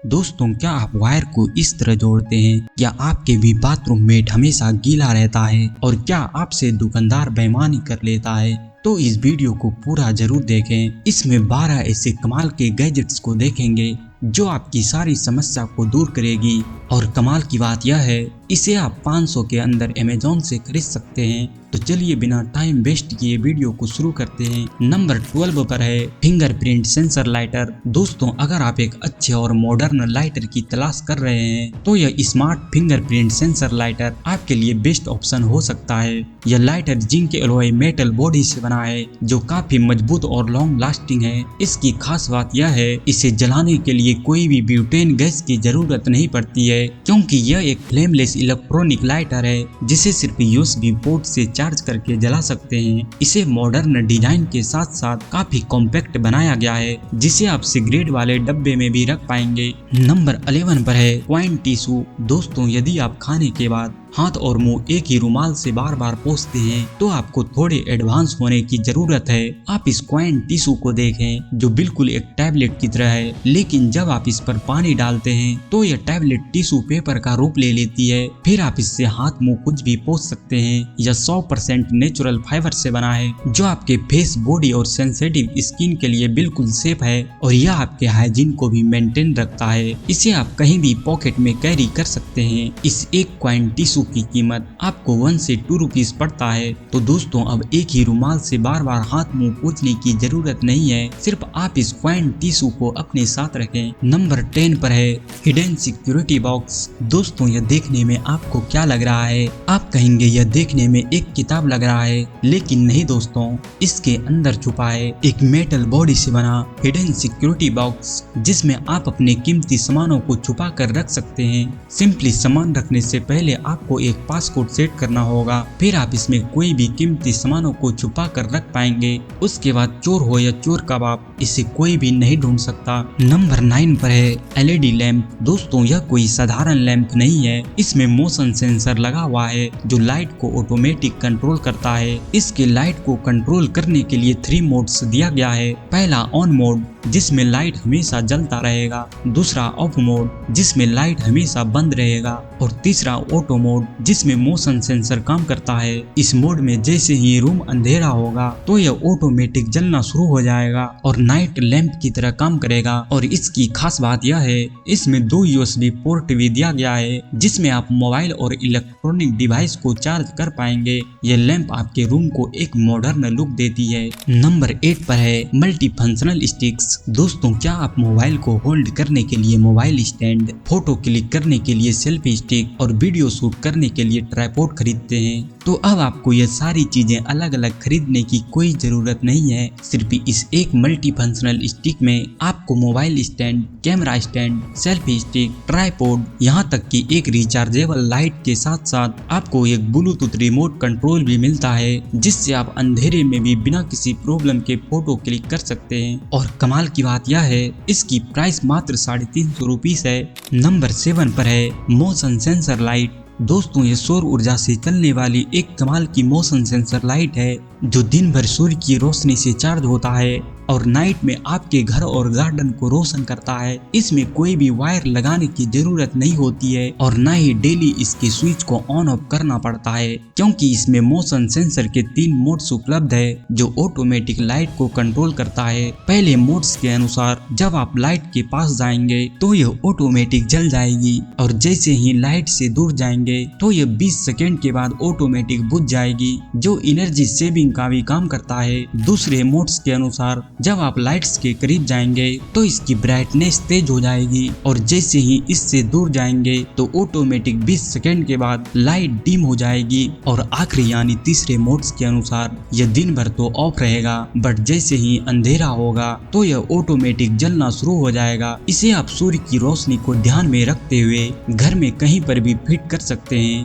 दोस्तों, क्या आप वायर को इस तरह जोड़ते हैं? क्या आपके भी बाथरूम मेट हमेशा गीला रहता है? और क्या आपसे दुकानदार बेईमानी कर लेता है? तो इस वीडियो को पूरा जरूर देखें। इसमें 12 ऐसे कमाल के गैजेट्स को देखेंगे जो आपकी सारी समस्या को दूर करेगी। और कमाल की बात यह है, इसे आप 500 के अंदर अमेज़न से खरीद सकते हैं। तो चलिए बिना टाइम वेस्ट किए वीडियो को शुरू करते हैं। नंबर 12 पर है फिंगरप्रिंट सेंसर लाइटर। दोस्तों, अगर आप एक अच्छे और मॉडर्न लाइटर की तलाश कर रहे हैं तो यह स्मार्ट फिंगरप्रिंट सेंसर लाइटर आपके लिए बेस्ट ऑप्शन हो सकता है। यह lighter zinc alloy metal body से बना है जो काफी मजबूत और लॉन्ग लास्टिंग है। इसकी खास बात यह है, इसे जलाने के लिए कोई भी ब्यूटेन गैस की जरूरत नहीं पड़ती है, क्योंकि यह एक फ्लेमलेस इलेक्ट्रॉनिक लाइटर है जिसे सिर्फ यूएसबी पोर्ट से चार्ज करके जला सकते हैं। इसे मॉडर्न डिजाइन के साथ साथ काफी कॉम्पैक्ट बनाया गया है जिसे आप सिगरेट वाले डब्बे में भी रख पाएंगे। नंबर 11 पर है क्वाइन टिश्यू। दोस्तों, यदि आप खाने के बाद हाथ और मुंह एक ही रुमाल से बार बार पोंछते हैं तो आपको थोड़े एडवांस होने की जरूरत है। आप इस क्वाइन टिश्यू को देखें जो बिल्कुल एक टैबलेट की तरह है, लेकिन जब आप इस पर पानी डालते हैं तो यह टैबलेट टिश्यू पेपर का रूप ले लेती है। फिर आप इससे हाथ मुंह कुछ भी पोंछ सकते हैं। यह 100% नेचुरल फाइबर से बना है जो आपके फेस, बॉडी और सेंसिटिव स्किन के लिए बिल्कुल सेफ है और यह आपके हाइजीन को भी मेंटेन रखता है। इसे आप कहीं भी पॉकेट में कैरी कर सकते हैं। इस एक क्वाइन टिश्यू की कीमत आपको 1 से 2 रुपीज पड़ता है। तो दोस्तों, अब एक ही रुमाल से बार बार हाथ मुंह पोंछने की जरूरत नहीं है, सिर्फ आप इस क्वाइन टिश्यू को अपने साथ रखें। नंबर 10 पर है हिडन सिक्योरिटी बॉक्स। दोस्तों, यह देखने में आपको क्या लग रहा है? आप कहेंगे यह देखने में एक किताब लग रहा है, लेकिन नहीं दोस्तों, इसके अंदर छुपा है एक मेटल बॉडी से बना हिडन सिक्योरिटी बॉक्स जिसमें आप अपने कीमती सामानों को छुपा कर रख सकते हैं। सिंपली सामान रखने से पहले आपको एक पासकोड सेट करना होगा, फिर आप इसमें कोई भी कीमती सामानों को छुपा कर रख पाएंगे। उसके बाद चोर हो या चोर कबाब, इसे कोई भी नहीं ढूंढ सकता। नंबर 9 पर है एलईडी लैंप। दोस्तों, यह कोई साधारण लैंप नहीं है, इसमें मोशन सेंसर लगा हुआ है जो लाइट को ऑटोमेटिक कंट्रोल करता है। इसके लाइट को कंट्रोल करने के लिए 3 मोड्स दिया गया है। पहला ऑन मोड जिसमें लाइट हमेशा जलता रहेगा, दूसरा ऑफ मोड जिसमें लाइट हमेशा बंद रहेगा और तीसरा ऑटो मोड जिसमें मोशन सेंसर काम करता है। इस मोड में जैसे ही रूम अंधेरा होगा तो यह ऑटोमेटिक जलना शुरू हो जाएगा और नाइट लैंप की तरह काम करेगा। और इसकी खास बात यह है, इसमें 2 यूएसबी पोर्ट भी दिया गया है जिसमें आप मोबाइल और इलेक्ट्रॉनिक डिवाइस को चार्ज कर पाएंगे। यह लैंप आपके रूम को एक मॉडर्न लुक देती है। नंबर 8 पर है मल्टी फंक्शनल स्टिक्स। दोस्तों, क्या आप मोबाइल को होल्ड करने के लिए मोबाइल स्टैंड, फोटो क्लिक करने के लिए सेल्फी स्टिक और वीडियो शूट करने के लिए ट्राइपॉड खरीदते हैं? तो अब आपको ये सारी चीजें अलग अलग खरीदने की कोई जरूरत नहीं है। सिर्फ इस एक मल्टी फंक्शनल स्टिक में आपको mobile stand, camera stand, selfie stick, tripod, यहाँ तक कि एक रिचार्जेबल लाइट के साथ साथ आपको एक ब्लूटूथ रिमोट कंट्रोल भी मिलता है जिससे आप अंधेरे में भी बिना किसी प्रॉब्लम के फोटो क्लिक कर सकते हैं। और कमाल की बात यह है, इसकी प्राइस मात्र 350 रुपीज है। नंबर 7 पर है मोशन सेंसर लाइट। दोस्तों, ये सौर ऊर्जा से चलने वाली एक कमाल की मोशन सेंसर लाइट है जो दिन भर सूर्य की रोशनी से चार्ज होता है और नाइट में आपके घर और गार्डन को रोशन करता है। इसमें कोई भी वायर लगाने की जरूरत नहीं होती है और न ही डेली इसके स्विच को ऑन ऑफ करना पड़ता है, क्योंकि इसमें मोशन सेंसर के 3 मोड्स उपलब्ध है जो ऑटोमेटिक लाइट को कंट्रोल करता है। पहले मोड्स के अनुसार जब आप लाइट के पास जाएंगे तो यह ऑटोमेटिक जल जाएगी और जैसे ही लाइट से दूर जाएंगे तो यह 20 सेकेंड के बाद ऑटोमेटिक बुझ जाएगी, जो एनर्जी सेविंग का भी काम करता है। दूसरे मोड्स के अनुसार जब आप लाइट्स के करीब जाएंगे तो इसकी ब्राइटनेस तेज हो जाएगी और जैसे ही इससे दूर जाएंगे तो ऑटोमेटिक 20 सेकेंड के बाद लाइट डिम हो जाएगी। और आखिरी यानी तीसरे मोड्स के अनुसार यह दिन भर तो ऑफ रहेगा, बट जैसे ही अंधेरा होगा तो यह ऑटोमेटिक जलना शुरू हो जाएगा। इसे आप सूर्य की रोशनी को ध्यान में रखते हुए घर में कहीं पर भी फिट कर सकते हैं।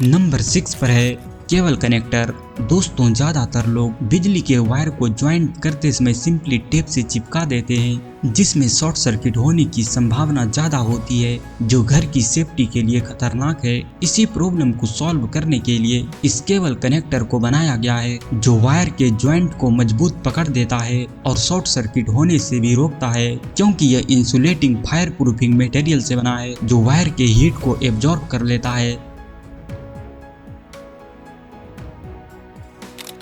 नंबर 6 पर है केबल कनेक्टर। दोस्तों ज्यादातर लोग बिजली के वायर को ज्वाइंट करते समय सिंपली टेप से चिपका देते हैं, जिसमें शॉर्ट सर्किट होने की संभावना ज्यादा होती है, जो घर की सेफ्टी के लिए खतरनाक है। इसी प्रॉब्लम को सॉल्व करने के लिए इस केबल कनेक्टर को बनाया गया है, जो वायर के ज्वाइंट को मजबूत पकड़ देता है और शॉर्ट सर्किट होने से भी रोकता है, क्योंकि यह इंसुलेटिंग फायर प्रूफिंग मटेरियल से बना है, जो वायर के हीट को एब्जॉर्ब कर लेता है।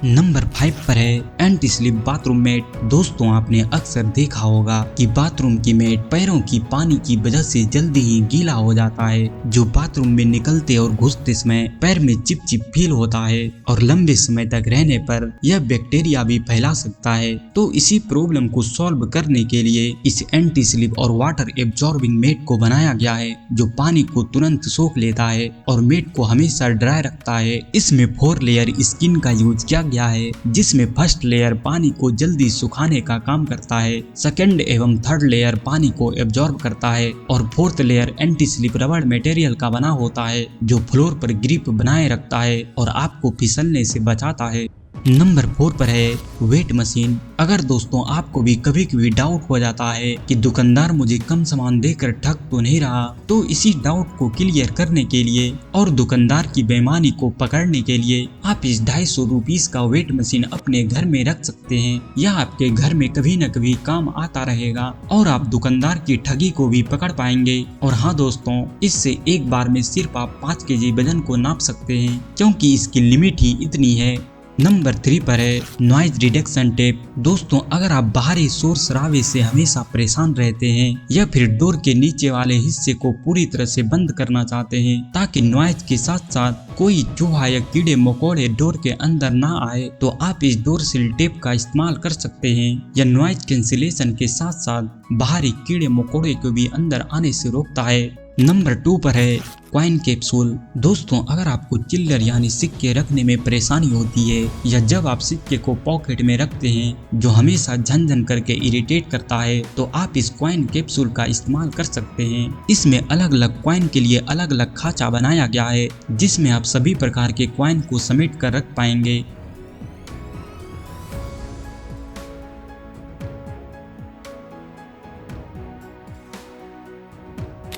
नंबर 5 पर है एंटी स्लिप बाथरूम मैट। दोस्तों आपने अक्सर देखा होगा कि बाथरूम की मैट पैरों की पानी की वजह से जल्दी ही गीला हो जाता है, जो बाथरूम में निकलते और घुसते समय पैर में चिपचिप फील होता है और लंबे समय तक रहने पर यह बैक्टीरिया भी फैला सकता है। तो इसी प्रॉब्लम को सॉल्व करने के लिए इस एंटी स्लिप और वाटर एब्जॉर्बिंग मैट को बनाया गया है, जो पानी को तुरंत सोख लेता है और मैट को हमेशा ड्राई रखता है। इसमें 4 लेयर स्किन का यूज किया गया है, जिसमें फर्स्ट लेयर पानी को जल्दी सुखाने का काम करता है, सेकंड एवं थर्ड लेयर पानी को एब्जॉर्ब करता है और फोर्थ लेयर एंटी स्लिप रबड़ मटेरियल का बना होता है, जो फ्लोर पर ग्रिप बनाए रखता है और आपको फिसलने से बचाता है। नंबर 4 पर है वेट मशीन। अगर दोस्तों आपको भी कभी कभी डाउट हो जाता है कि दुकानदार मुझे कम सामान देकर ठग तो नहीं रहा, तो इसी डाउट को क्लियर करने के लिए और दुकानदार की बेईमानी को पकड़ने के लिए आप इस 250 रुपीस का वेट मशीन अपने घर में रख सकते हैं। यह आपके घर में कभी न कभी काम आता रहेगा और आप दुकानदार की ठगी को भी पकड़ पाएंगे। और हाँ दोस्तों, इससे एक बार में सिर्फ आप 5 kg वजन को नाप सकते हैं, क्योंकि इसकी लिमिट ही इतनी है। नंबर 3 पर है नॉइज रिडक्शन टेप। दोस्तों अगर आप बाहरी शोर शराबे से हमेशा परेशान रहते हैं या फिर डोर के नीचे वाले हिस्से को पूरी तरह से बंद करना चाहते हैं, ताकि नॉइज के साथ साथ कोई चूहा या कीड़े मकोड़े डोर के अंदर ना आए, तो आप इस डोर सील टेप का इस्तेमाल कर सकते हैं। यह नॉइज कैंसिलेशन के साथ साथ बाहरी कीड़े मकोड़े को भी अंदर आने से रोकता है। नंबर 2 पर है कॉइन कैप्सूल। दोस्तों अगर आपको चिल्लर यानी सिक्के रखने में परेशानी होती है या जब आप सिक्के को पॉकेट में रखते हैं जो हमेशा झन-झन करके इरिटेट करता है, तो आप इस कॉइन कैप्सूल का इस्तेमाल कर सकते हैं। इसमें अलग अलग कॉइन के लिए अलग अलग खांचा बनाया गया है, जिसमें आप सभी प्रकार के कॉइन को समेट कर रख पाएंगे।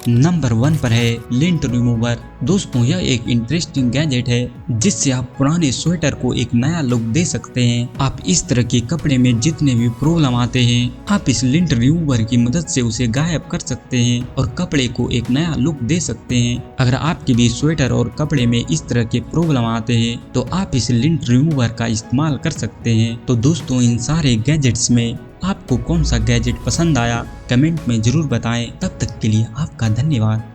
नंबर 1 पर है लिंट रिमूवर। दोस्तों यह एक इंटरेस्टिंग गैजेट है, जिससे आप पुराने स्वेटर को एक नया लुक दे सकते हैं। आप इस तरह के कपड़े में जितने भी प्रॉब्लम आते हैं, आप इस लिंट रिमूवर की मदद से उसे गायब कर सकते हैं और कपड़े को एक नया लुक दे सकते हैं। अगर आपके भी स्वेटर और कपड़े में इस तरह के प्रॉब्लम आते हैं, तो आप इस लिंट रिमूवर का इस्तेमाल कर सकते हैं। तो दोस्तों इन सारे गैजेट्स में आपको कौन सा गैजेट पसंद आया, कमेंट में जरूर बताएं। तब तक के लिए आपका धन्यवाद।